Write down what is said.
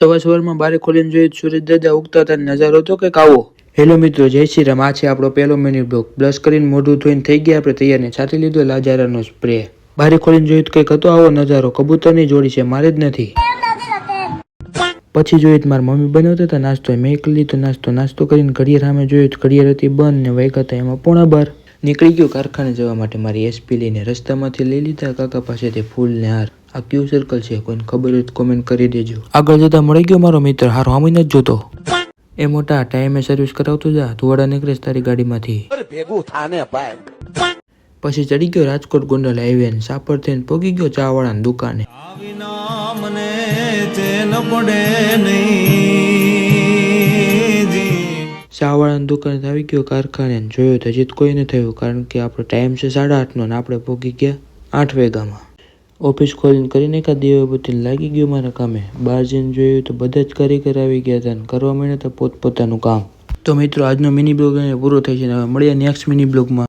સવારમાં બારે ખોલીને જોયું સૂરજ દાદા ઉગતા હતા, નજારો તો કંઈક આવો. હેલો મિત્રો, જય શ્રી રામ. આ છે આપણો પહેલો મિની બ્લોગ. બ્રશ કરીને મોઢું ધોઈને થઈ ગયા આપણે તૈયાર ને છાંટી લીધો લાજારાનો સ્પ્રે. બારે ખોલીને જોયું તો કંઈક હતો આવો નજારો. કબૂતરની જોડી છે, મારે જ નથી. પછી જોયું મારી મમ્મી બનાવતા હતા નાસ્તો, મેં કરી લીધો નાસ્તો કરીને ઘડિયાળ સામે જોયું તો ઘડિયાળ હતી બંધ ને વાગ્યા હતા એમાં 11:15. નીકળી ગયો કારખાને જવા માટે મારી એસપી લઈને. રસ્તામાંથી લઈ લીધા કાકા પાસેથી ફૂલ ને હાર. આ કયું સર્કલ છે, કોઈને ખબર હોય તો કોમેન્ટ કરી દેજો. આગળ જતા મળી ગયો મારો મિત્ર, હારો હામી નથી જોતો. એ મોટા, ટાઈમે સર્વિસ કરાવતો જા, ધોવાડા નીકળે તારી ગાડીમાંથી. પછી ચડી ગયો રાજકોટ ગોંડલ હાઈવે ને સાપર થઈને પગી ગયો ચા વાળાની દુકાને. ચા વાળાની દુકાને આવી ગયો કારખાને, જોયો તો હજી કોઈ ન થયું કારણ કે આપણો ટાઈમ છે 8:30 ને આપણે પગી ગયા 8 વાગ્યામાં. ઓફિસ ખોલીને કરીને એકાદ દીવાબત્તી લાગી ગયો મારા કામે. બહાર જઈને જોયું તો બધા જ કારીગર આવી ગયા હતા ને કરવા માંડ્યા હતા પોતપોતાનું કામ. તો મિત્રો, આજનો મિની બ્લોગ પૂરો થઈ છે. હવે મળીએ નેક્સ્ટ મિની બ્લોગમાં.